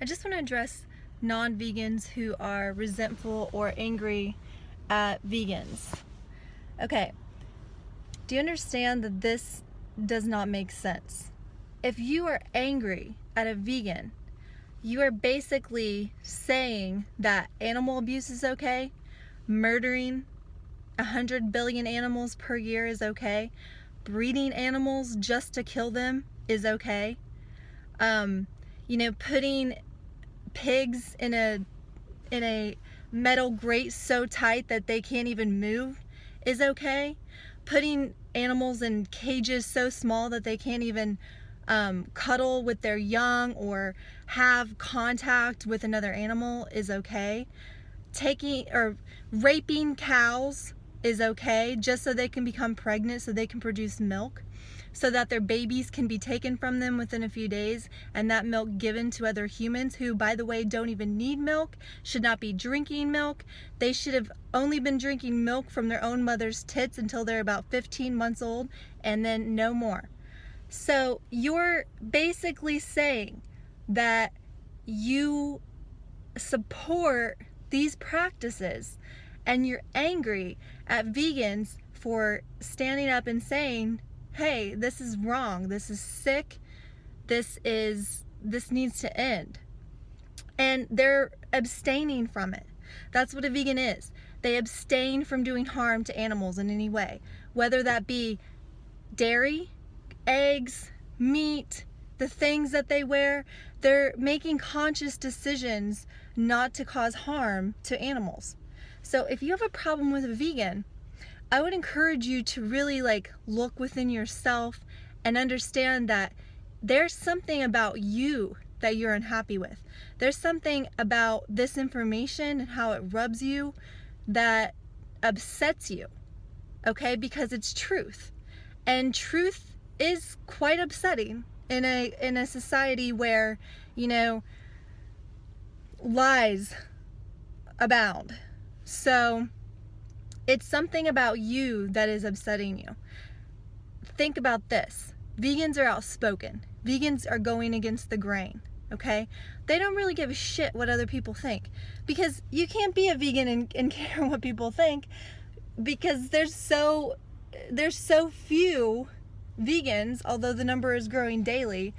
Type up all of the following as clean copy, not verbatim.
I just want to address non-vegans who are resentful or angry at vegans. Okay, do you understand that this does not make sense? If you are angry at a vegan, you are basically saying that animal abuse is okay, murdering 100 billion animals per year is okay, breeding animals just to kill them is okay, putting pigs in a metal grate so tight that they can't even move is okay, putting animals in cages so small that they can't even cuddle with their young or have contact with another animal is okay, raping cows is okay just so they can become pregnant, so they can produce milk, so that their babies can be taken from them within a few days and that milk given to other humans who, by the way, don't even need milk, should not be drinking milk. They should have only been drinking milk from their own mother's tits until they're about 15 months old and then no more. So you're basically saying that you support these practices and you're angry at vegans for standing up and saying, hey, this is wrong, this is sick, this needs to end. And they're abstaining from it. That's what a vegan is. They abstain from doing harm to animals in any way, whether that be dairy, eggs, meat, the things that they wear. They're making conscious decisions not to cause harm to animals. So if you have a problem with a vegan, I would encourage you to really look within yourself and understand that there's something about you that you're unhappy with. There's something about this information and how it rubs you that upsets you, okay? Because it's truth. And truth is quite upsetting in a society where, lies abound. So it's something about you that is upsetting you. Think about this. Vegans are outspoken. Vegans are going against the grain, okay? They don't really give a shit what other people think, because you can't be a vegan and care what people think, because there's so few vegans, although the number is growing daily.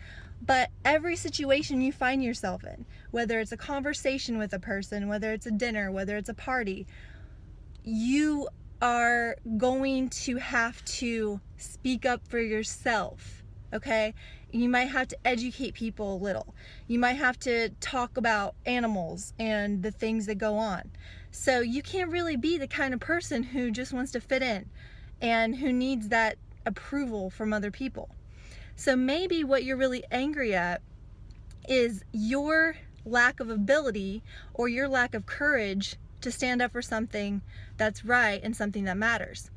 But every situation you find yourself in, whether it's a conversation with a person, whether it's a dinner, whether it's a party, you are going to have to speak up for yourself, okay? You might have to educate people a little. You might have to talk about animals and the things that go on. So you can't really be the kind of person who just wants to fit in and who needs that approval from other people. So maybe what you're really angry at is your lack of ability or your lack of courage to stand up for something that's right and something that matters.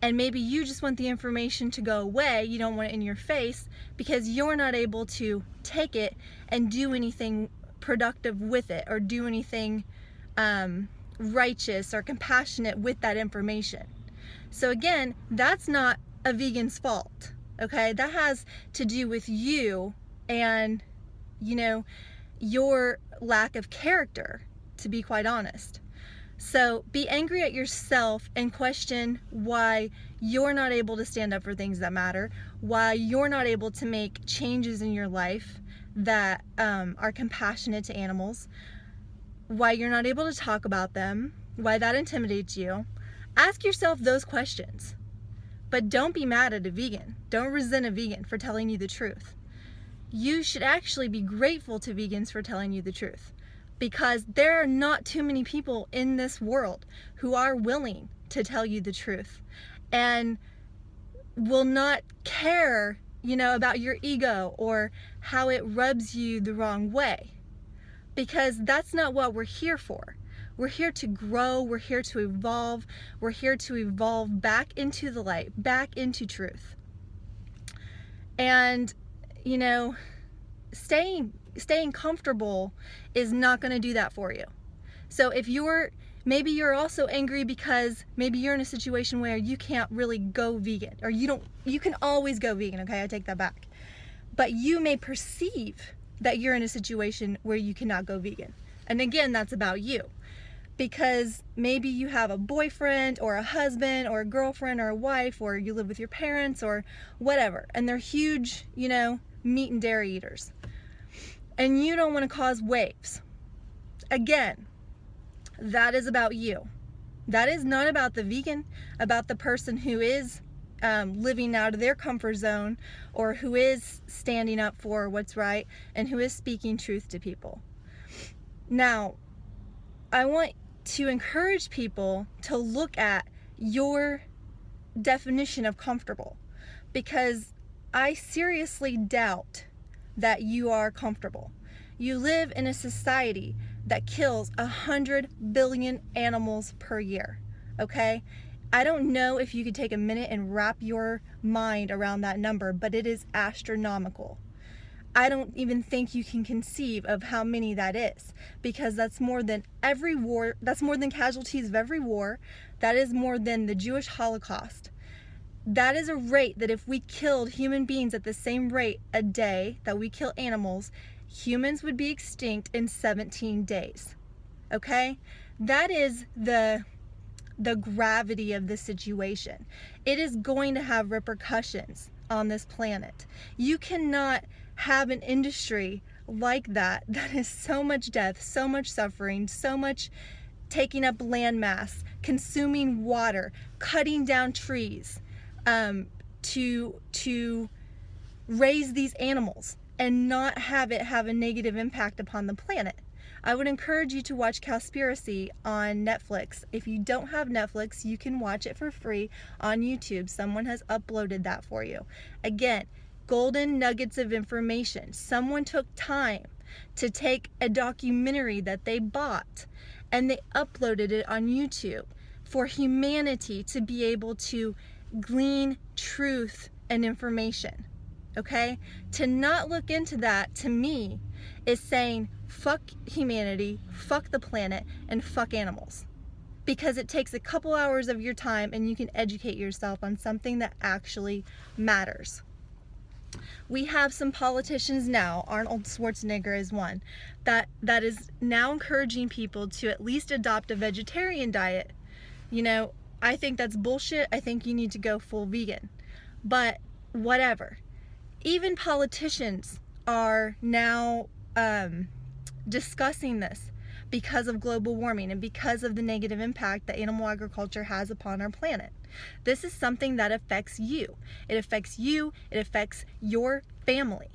And maybe you just want the information to go away. You don't want it in your face because you're not able to take it and do anything productive with it, or do anything righteous or compassionate with that information. So again, that's not a vegan's fault, okay? That has to do with you and, your lack of character, to be quite honest. So be angry at yourself and question why you're not able to stand up for things that matter, why you're not able to make changes in your life that are compassionate to animals, why you're not able to talk about them, why that intimidates you. Ask yourself those questions. But don't be mad at a vegan. Don't resent a vegan for telling you the truth. You should actually be grateful to vegans for telling you the truth, because there are not too many people in this world who are willing to tell you the truth and will not care, about your ego or how it rubs you the wrong way, because that's not what we're here for. We're here to grow, we're here to evolve, we're here to evolve back into the light, back into truth. And, staying comfortable is not going to do that for you. So if maybe you're also angry because maybe you're in a situation where you can't really go vegan, or you can always go vegan, okay? I take that back. But you may perceive that you're in a situation where you cannot go vegan. And again, that's about you. Because maybe you have a boyfriend or a husband or a girlfriend or a wife, or you live with your parents or whatever, and they're huge, meat and dairy eaters. And you don't want to cause waves. Again, that is about you. That is not about the vegan, about the person who is living out of their comfort zone, or who is standing up for what's right and who is speaking truth to people. Now, I want to encourage people to look at your definition of comfortable, because I seriously doubt that you are comfortable. You live in a society that kills 100 billion animals per year, okay? I don't know if you could take a minute and wrap your mind around that number, but it is astronomical. I don't even think you can conceive of how many that is, because that's more than every war, that's more than casualties of every war, that is more than the Jewish Holocaust. That is a rate that if we killed human beings at the same rate a day that we kill animals, humans would be extinct in 17 days. Okay? That is the gravity of the situation. It is going to have repercussions on this planet. You cannot have an industry like that is so much death, so much suffering, so much taking up land mass, consuming water, cutting down trees, to raise these animals and not have it have a negative impact upon the planet. I would encourage you to watch Cowspiracy on Netflix. If you don't have Netflix, you can watch it for free on YouTube. Someone has uploaded that for you. Again, golden nuggets of information. Someone took time to take a documentary that they bought and they uploaded it on YouTube for humanity to be able to glean truth and information. Okay? To not look into that, to me, is saying fuck humanity, fuck the planet, and fuck animals. Because it takes a couple hours of your time and you can educate yourself on something that actually matters. We have some politicians now, Arnold Schwarzenegger is one, that is now encouraging people to at least adopt a vegetarian diet. I think that's bullshit. I think you need to go full vegan. But whatever. Even politicians are now discussing this because of global warming and because of the negative impact that animal agriculture has upon our planet. This is something that affects you. It affects you. It affects your family.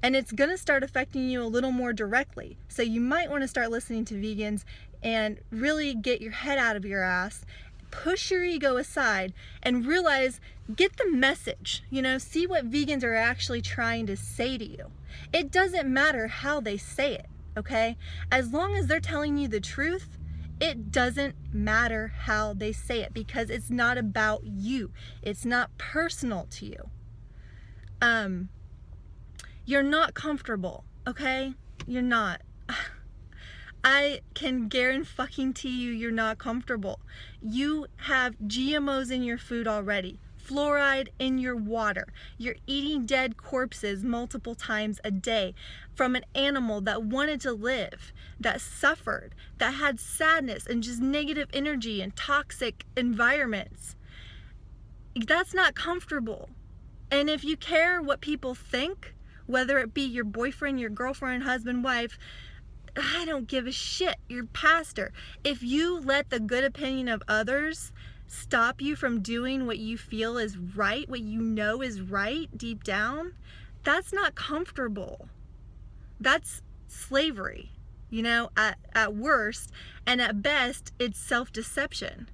And it's going to start affecting you a little more directly. So you might want to start listening to vegans and really get your head out of your ass, push your ego aside, and realize, get the message, see what vegans are actually trying to say to you. It doesn't matter how they say it, okay? As long as they're telling you the truth, it doesn't matter how they say it, because it's not about you. It's not personal to you. You're not comfortable, okay? You're not. I can guarantee you're not comfortable. You have GMOs in your food already, fluoride in your water. You're eating dead corpses multiple times a day from an animal that wanted to live, that suffered, that had sadness and just negative energy and toxic environments. That's not comfortable. And if you care what people think, whether it be your boyfriend, your girlfriend, husband, wife, I don't give a shit. You're pastor. If you let the good opinion of others stop you from doing what you feel is right, what you know is right deep down, that's not comfortable. That's slavery, at worst, and at best, it's self-deception.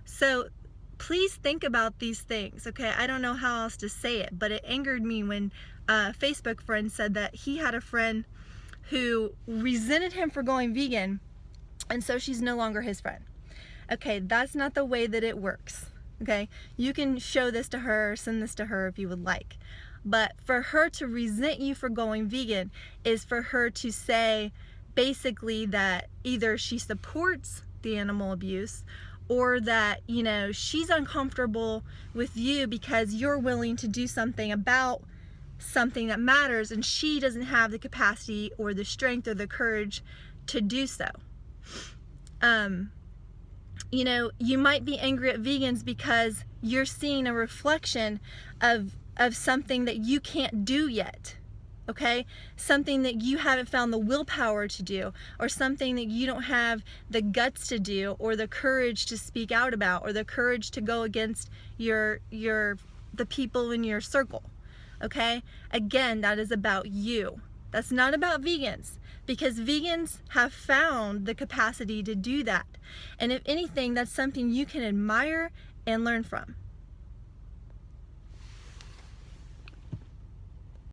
So please think about these things, okay? I don't know how else to say it, but it angered me when a Facebook friend said that he had a friend who resented him for going vegan, and so she's no longer his friend. Okay, that's not the way that it works. Okay, you can show this to her, send this to her if you would like. But for her to resent you for going vegan is for her to say basically that either she supports the animal abuse, or that, she's uncomfortable with you because you're willing to do something about something that matters, and she doesn't have the capacity or the strength or the courage to do so. You know, you might be angry at vegans because you're seeing a reflection of something that you can't do yet. Okay? Something that you haven't found the willpower to do, or something that you don't have the guts to do, or the courage to speak out about, or the courage to go against the people in your circle. Okay? Again, that is about you. That's not about vegans, because vegans have found the capacity to do that. And if anything, that's something you can admire and learn from.